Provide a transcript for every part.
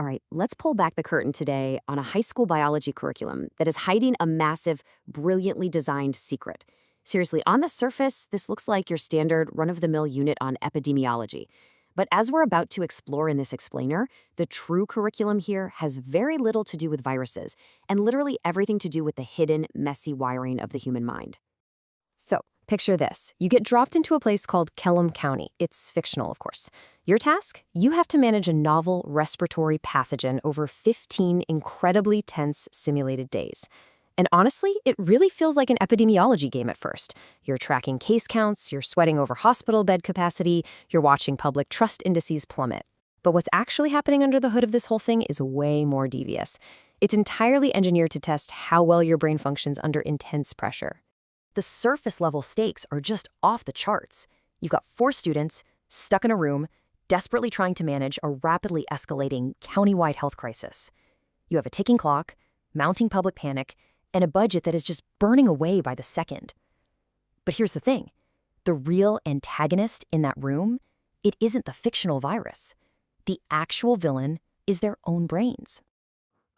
All right, let's pull back the curtain today on a high school biology curriculum that is hiding a massive, brilliantly designed secret. Seriously, on the surface, this looks like your standard run-of-the-mill unit on epidemiology. But as we're about to explore in this explainer, the true curriculum here has very little to do with viruses and literally everything to do with the hidden, messy wiring of the human mind. So, picture this. You get dropped into a place called Kellam County. It's fictional, of course. Your task? You have to manage a novel respiratory pathogen over 15 incredibly tense simulated days. And honestly, it really feels like an epidemiology game at first. You're tracking case counts, you're sweating over hospital bed capacity, you're watching public trust indices plummet. But what's actually happening under the hood of this whole thing is way more devious. It's entirely engineered to test how well your brain functions under intense pressure. The surface-level stakes are just off the charts. You've got 4 students stuck in a room, desperately trying to manage a rapidly escalating county-wide health crisis. You have a ticking clock, mounting public panic, and a budget that is just burning away by the second. But here's the thing. The real antagonist in that room, it isn't the fictional virus. The actual villain is their own brains.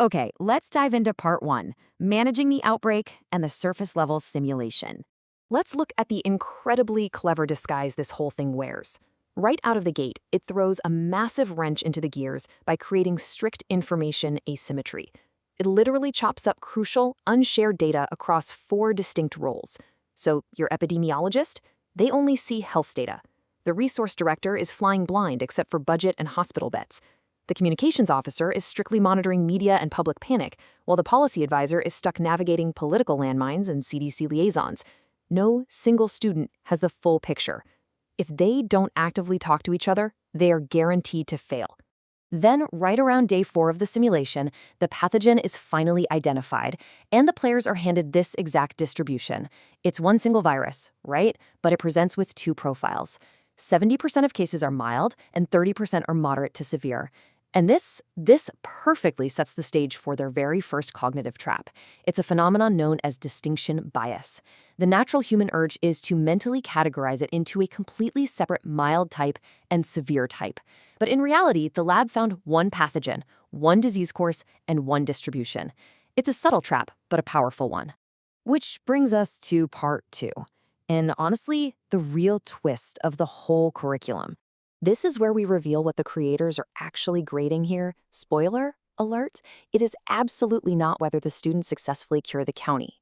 Okay, let's dive into part 1, managing the outbreak and the surface-level simulation. Let's look at the incredibly clever disguise this whole thing wears. Right out of the gate, it throws a massive wrench into the gears by creating strict information asymmetry. It literally chops up crucial, unshared data across 4 distinct roles. So your epidemiologist, they only see health data. The resource director is flying blind except for budget and hospital bets. The communications officer is strictly monitoring media and public panic, while the policy advisor is stuck navigating political landmines and CDC liaisons. No single student has the full picture. If they don't actively talk to each other, they are guaranteed to fail. Then, right around day 4 of the simulation, the pathogen is finally identified, and the players are handed this exact distribution. It's one single virus, right? But it presents with 2 profiles. 70% of cases are mild, and 30% are moderate to severe. And this perfectly sets the stage for their very first cognitive trap. It's a phenomenon known as distinction bias. The natural human urge is to mentally categorize it into a completely separate mild type and severe type. But in reality, the lab found one pathogen, one disease course, and one distribution. It's a subtle trap, but a powerful one. Which brings us to part 2. And honestly, the real twist of the whole curriculum. This is where we reveal what the creators are actually grading here. Spoiler alert, it is absolutely not whether the students successfully cure the county.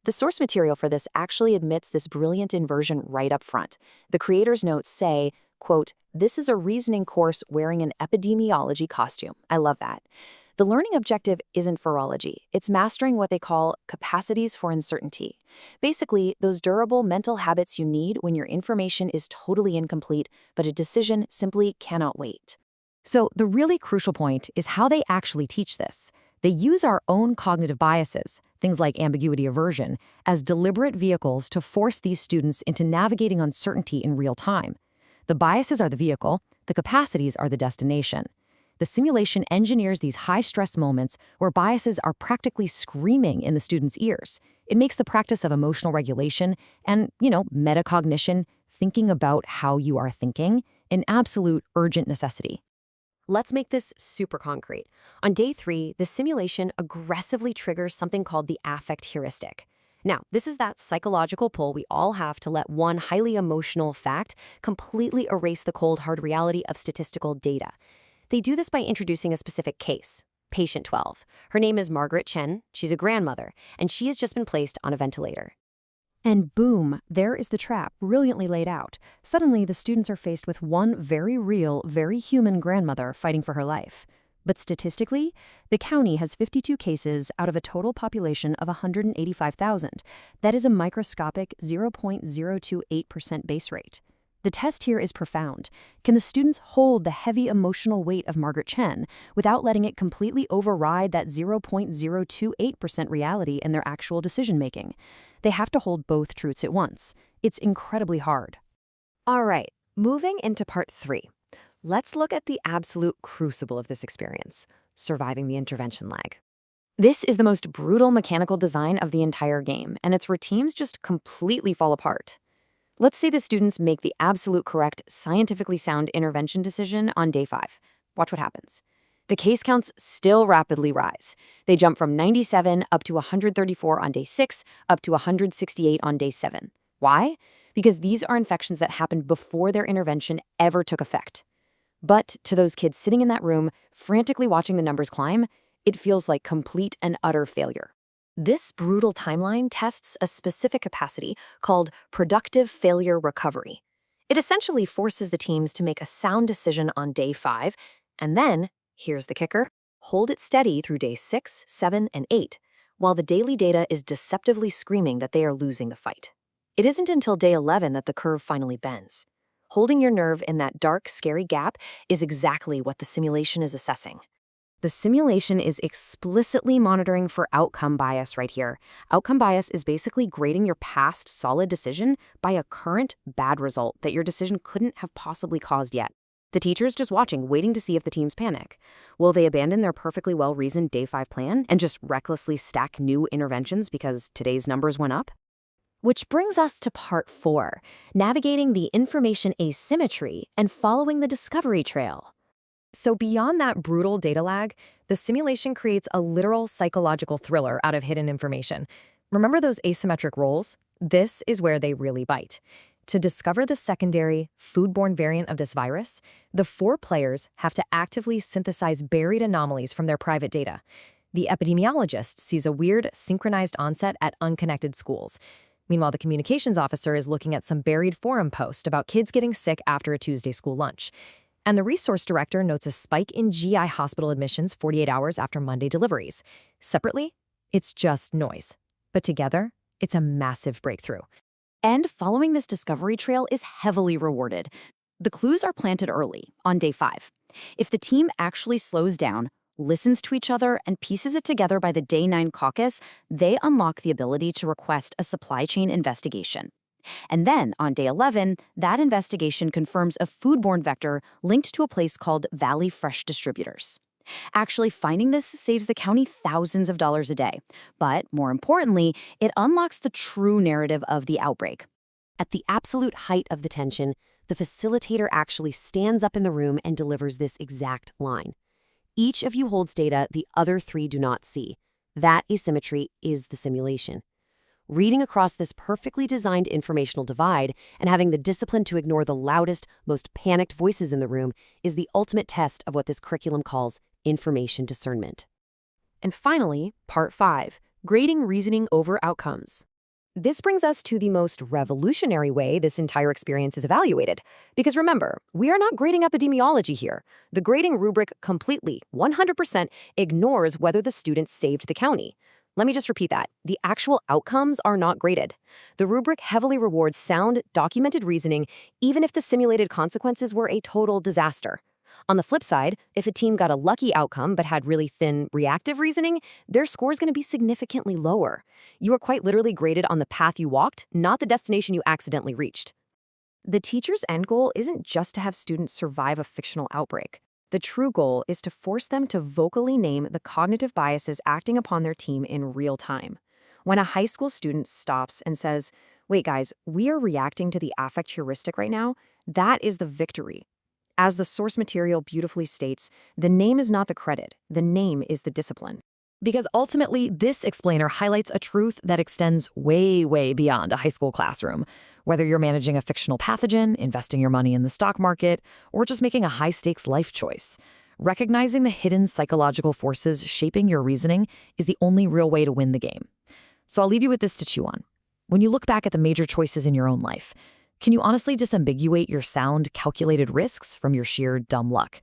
The source material for this actually admits this brilliant inversion right up front. The creators' notes say, quote, "This is a reasoning course wearing an epidemiology costume." I love that. The learning objective isn't virology. It's mastering what they call capacities for uncertainty. Basically, those durable mental habits you need when your information is totally incomplete, but a decision simply cannot wait. So the really crucial point is how they actually teach this. They use our own cognitive biases, things like ambiguity aversion, as deliberate vehicles to force these students into navigating uncertainty in real time. The biases are the vehicle, the capacities are the destination. The simulation engineers these high-stress moments where biases are practically screaming in the students' ears. It makes the practice of emotional regulation and, metacognition, thinking about how you are thinking, an absolute urgent necessity. Let's make this super concrete. On day 3, the simulation aggressively triggers something called the affect heuristic. Now, this is that psychological pull we all have to let one highly emotional fact completely erase the cold, hard reality of statistical data. They do this by introducing a specific case, patient 12. Her name is Margaret Chen, she's a grandmother, and she has just been placed on a ventilator. And boom, there is the trap, brilliantly laid out. Suddenly, the students are faced with one very real, very human grandmother fighting for her life. But statistically, the county has 52 cases out of a total population of 185,000. That is a microscopic 0.028% base rate. The test here is profound. Can the students hold the heavy emotional weight of Margaret Chen without letting it completely override that 0.028% reality in their actual decision-making? They have to hold both truths at once. It's incredibly hard. All right, moving into part 3. Let's look at the absolute crucible of this experience, surviving the intervention lag. This is the most brutal mechanical design of the entire game, and its routines just completely fall apart. Let's say the students make the absolute correct, scientifically sound intervention decision on day 5. Watch what happens. The case counts still rapidly rise. They jump from 97 up to 134 on day 6, up to 168 on day 7. Why? Because these are infections that happened before their intervention ever took effect. But to those kids sitting in that room, frantically watching the numbers climb, it feels like complete and utter failure. This brutal timeline tests a specific capacity called productive failure recovery. It essentially forces the teams to make a sound decision on day 5, and then, here's the kicker, hold it steady through days 6, 7, and 8, while the daily data is deceptively screaming that they are losing the fight. It isn't until day 11 that the curve finally bends. Holding your nerve in that dark, scary gap is exactly what the simulation is assessing. The simulation is explicitly monitoring for outcome bias right here. Outcome bias is basically grading your past solid decision by a current bad result that your decision couldn't have possibly caused yet. The teacher's just watching, waiting to see if the teams panic. Will they abandon their perfectly well-reasoned day 5 plan and just recklessly stack new interventions because today's numbers went up? Which brings us to part 4, navigating the information asymmetry and following the discovery trail. So beyond that brutal data lag, the simulation creates a literal psychological thriller out of hidden information. Remember those asymmetric roles? This is where they really bite. To discover the secondary, foodborne variant of this virus, the 4 players have to actively synthesize buried anomalies from their private data. The epidemiologist sees a weird, synchronized onset at unconnected schools. Meanwhile, the communications officer is looking at some buried forum post about kids getting sick after a Tuesday school lunch. And the resource director notes a spike in GI hospital admissions 48 hours after Monday deliveries. Separately, it's just noise. But together, it's a massive breakthrough. And following this discovery trail is heavily rewarded. The clues are planted early, on day 5. If the team actually slows down, listens to each other, and pieces it together by the day 9 caucus, they unlock the ability to request a supply chain investigation. And then, on day 11, that investigation confirms a foodborne vector linked to a place called Valley Fresh Distributors. Actually, finding this saves the county thousands of dollars a day. But, more importantly, it unlocks the true narrative of the outbreak. At the absolute height of the tension, the facilitator actually stands up in the room and delivers this exact line. Each of you holds data the other 3 do not see. That asymmetry is the simulation. Reading across this perfectly designed informational divide and having the discipline to ignore the loudest, most panicked voices in the room is the ultimate test of what this curriculum calls information discernment. And finally, part 5, grading reasoning over outcomes. This brings us to the most revolutionary way this entire experience is evaluated. Because remember, we are not grading epidemiology here. The grading rubric completely, 100%, ignores whether the students saved the county. Let me just repeat that. The actual outcomes are not graded. The rubric heavily rewards sound, documented reasoning, even if the simulated consequences were a total disaster. On the flip side, if a team got a lucky outcome but had really thin reactive reasoning, their score is going to be significantly lower. You are quite literally graded on the path you walked, not the destination you accidentally reached. The teacher's end goal isn't just to have students survive a fictional outbreak. The true goal is to force them to vocally name the cognitive biases acting upon their team in real time. When a high school student stops and says, "Wait guys, we are reacting to the affect heuristic right now," that is the victory. As the source material beautifully states, the name is not the credit, the name is the discipline. Because ultimately, this explainer highlights a truth that extends way, way beyond a high school classroom. Whether you're managing a fictional pathogen, investing your money in the stock market, or just making a high-stakes life choice, recognizing the hidden psychological forces shaping your reasoning is the only real way to win the game. So I'll leave you with this to chew on. When you look back at the major choices in your own life, can you honestly disambiguate your sound, calculated risks from your sheer dumb luck?